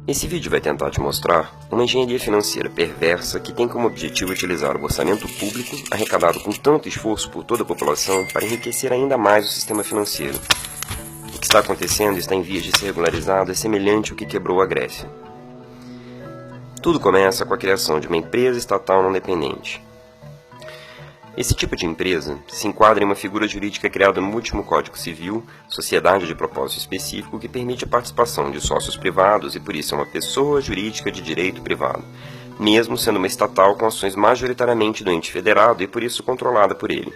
Esse vídeo vai tentar te mostrar uma engenharia financeira perversa que tem como objetivo utilizar o orçamento público, arrecadado com tanto esforço por toda a população, para enriquecer ainda mais o sistema financeiro. O que está acontecendo e está em vias de ser regularizado é semelhante ao que quebrou a Grécia. Tudo começa com a criação de uma empresa estatal não dependente. Esse tipo de empresa se enquadra em uma figura jurídica criada no último Código Civil, sociedade de propósito específico que permite a participação de sócios privados e por isso é uma pessoa jurídica de direito privado, mesmo sendo uma estatal com ações majoritariamente do ente federado e por isso controlada por ele.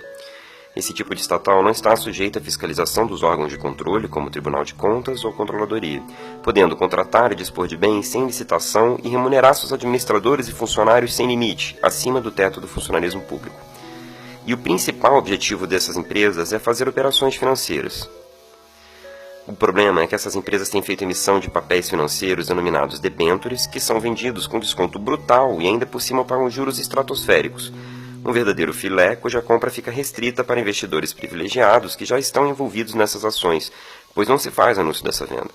Esse tipo de estatal não está sujeito à fiscalização dos órgãos de controle, como o Tribunal de Contas ou Controladoria, podendo contratar e dispor de bens sem licitação e remunerar seus administradores e funcionários sem limite, acima do teto do funcionalismo público. E o principal objetivo dessas empresas é fazer operações financeiras. O problema é que essas empresas têm feito emissão de papéis financeiros denominados debêntures, que são vendidos com desconto brutal e ainda por cima pagam juros estratosféricos. Um verdadeiro filé cuja compra fica restrita para investidores privilegiados que já estão envolvidos nessas ações, pois não se faz anúncio dessa venda.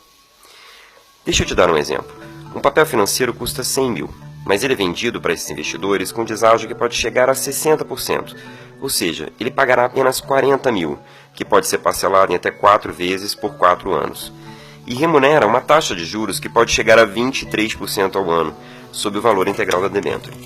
Deixa eu te dar um exemplo. Um papel financeiro custa 100 mil, mas ele é vendido para esses investidores com deságio que pode chegar a 60%, ou seja, ele pagará apenas 40 mil, que pode ser parcelado em até 4 vezes por 4 anos, e remunera uma taxa de juros que pode chegar a 23% ao ano, sob o valor integral da debênture.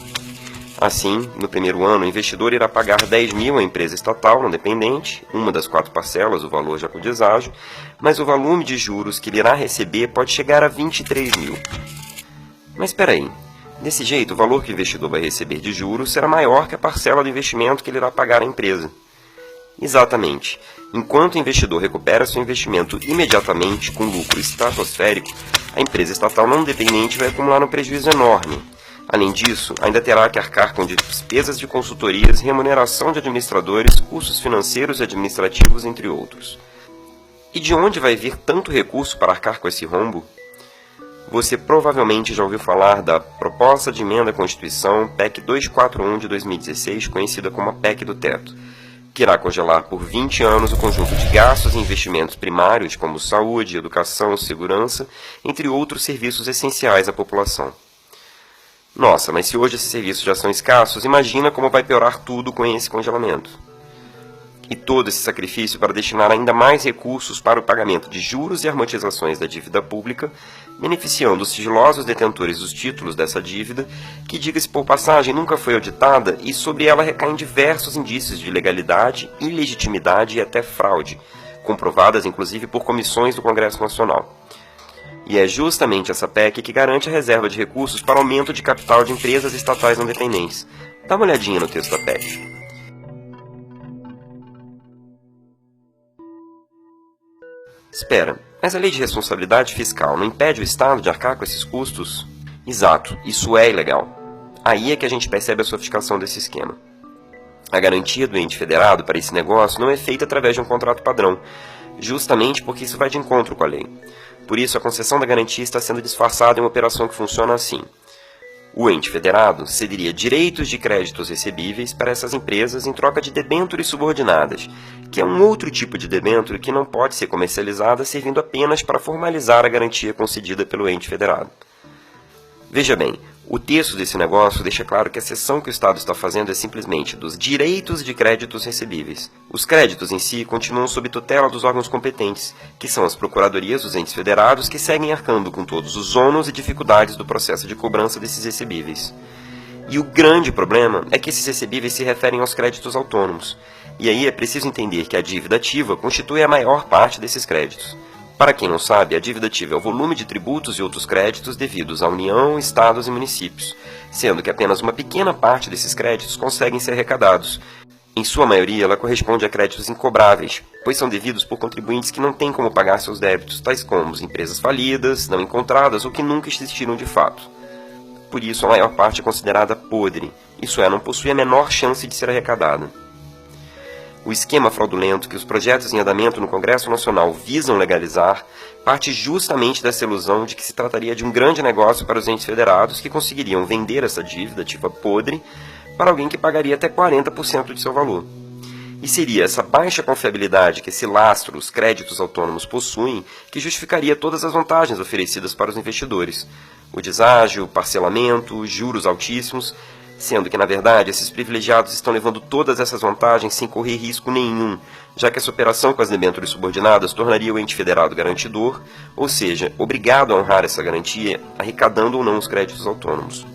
Assim, no primeiro ano, o investidor irá pagar 10 mil à empresa estatal não dependente, uma das 4 parcelas, o valor já com deságio, mas o volume de juros que ele irá receber pode chegar a 23 mil. Mas espera aí. Desse jeito, o valor que o investidor vai receber de juros será maior que a parcela do investimento que ele irá pagar à empresa. Exatamente. Enquanto o investidor recupera seu investimento imediatamente com lucro estratosférico, a empresa estatal não dependente vai acumular um prejuízo enorme. Além disso, ainda terá que arcar com despesas de consultorias, remuneração de administradores, custos financeiros e administrativos, entre outros. E de onde vai vir tanto recurso para arcar com esse rombo? Você provavelmente já ouviu falar da Proposta de Emenda à Constituição PEC 241 de 2016, conhecida como a PEC do Teto, que irá congelar por 20 anos o conjunto de gastos e investimentos primários como saúde, educação, segurança, entre outros serviços essenciais à população. Nossa, mas se hoje esses serviços já são escassos, imagina como vai piorar tudo com esse congelamento. E todo esse sacrifício para destinar ainda mais recursos para o pagamento de juros e amortizações da dívida pública, beneficiando os sigilosos detentores dos títulos dessa dívida, que, diga-se por passagem, nunca foi auditada e sobre ela recaem diversos indícios de ilegalidade, ilegitimidade e até fraude, comprovadas inclusive por comissões do Congresso Nacional. E é justamente essa PEC que garante a reserva de recursos para aumento de capital de empresas estatais não dependentes. Dá uma olhadinha no texto da PEC. Espera, mas a lei de responsabilidade fiscal não impede o Estado de arcar com esses custos? Exato, isso é ilegal. Aí é que a gente percebe a sofisticação desse esquema. A garantia do ente federado para esse negócio não é feita através de um contrato padrão, justamente porque isso vai de encontro com a lei. Por isso, a concessão da garantia está sendo disfarçada em uma operação que funciona assim. O ente federado cederia direitos de créditos recebíveis para essas empresas em troca de debêntures subordinadas, que é um outro tipo de debênture que não pode ser comercializada servindo apenas para formalizar a garantia concedida pelo ente federado. Veja bem, o texto desse negócio deixa claro que a cessão que o Estado está fazendo é simplesmente dos direitos de créditos recebíveis. Os créditos em si continuam sob tutela dos órgãos competentes, que são as procuradorias dos entes federados que seguem arcando com todos os ônus e dificuldades do processo de cobrança desses recebíveis. E o grande problema é que esses recebíveis se referem aos créditos autônomos. E aí é preciso entender que a dívida ativa constitui a maior parte desses créditos. Para quem não sabe, a dívida ativa é o volume de tributos e outros créditos devidos à União, Estados e municípios, sendo que apenas uma pequena parte desses créditos conseguem ser arrecadados. Em sua maioria, ela corresponde a créditos incobráveis, pois são devidos por contribuintes que não têm como pagar seus débitos, tais como empresas falidas, não encontradas ou que nunca existiram de fato. Por isso, a maior parte é considerada podre, isso é, não possui a menor chance de ser arrecadada. O esquema fraudulento que os projetos em andamento no Congresso Nacional visam legalizar parte justamente dessa ilusão de que se trataria de um grande negócio para os entes federados que conseguiriam vender essa dívida ativa podre para alguém que pagaria até 40% de seu valor. E seria essa baixa confiabilidade que esse lastro, os créditos autônomos, possuem, que justificaria todas as vantagens oferecidas para os investidores. o deságio, parcelamento, juros altíssimos, sendo que, na verdade, esses privilegiados estão levando todas essas vantagens sem correr risco nenhum, já que essa operação com as debêntures subordinadas tornaria o ente federado garantidor, ou seja, obrigado a honrar essa garantia, arrecadando ou não os créditos autônomos.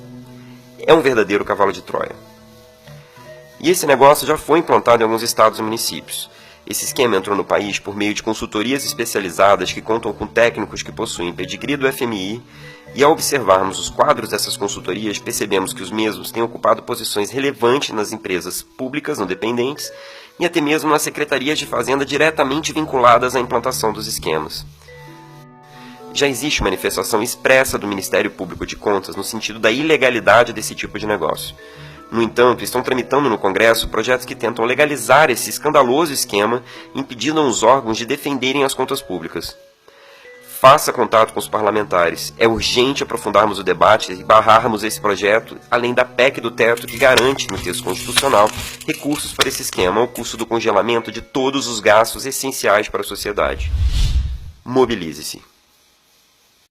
É um verdadeiro cavalo de Troia. E esse negócio já foi implantado em alguns estados e municípios. Esse esquema entrou no país por meio de consultorias especializadas que contam com técnicos que possuem pedigree do FMI, e ao observarmos os quadros dessas consultorias, percebemos que os mesmos têm ocupado posições relevantes nas empresas públicas não dependentes e até mesmo nas secretarias de fazenda diretamente vinculadas à implantação dos esquemas. Já existe manifestação expressa do Ministério Público de Contas no sentido da ilegalidade desse tipo de negócio. No entanto, estão tramitando no Congresso projetos que tentam legalizar esse escandaloso esquema, impedindo aos órgãos de defenderem as contas públicas. Faça contato com os parlamentares. É urgente aprofundarmos o debate e barrarmos esse projeto, além da PEC do teto que garante, no texto constitucional, recursos para esse esquema ao custo do congelamento de todos os gastos essenciais para a sociedade. Mobilize-se.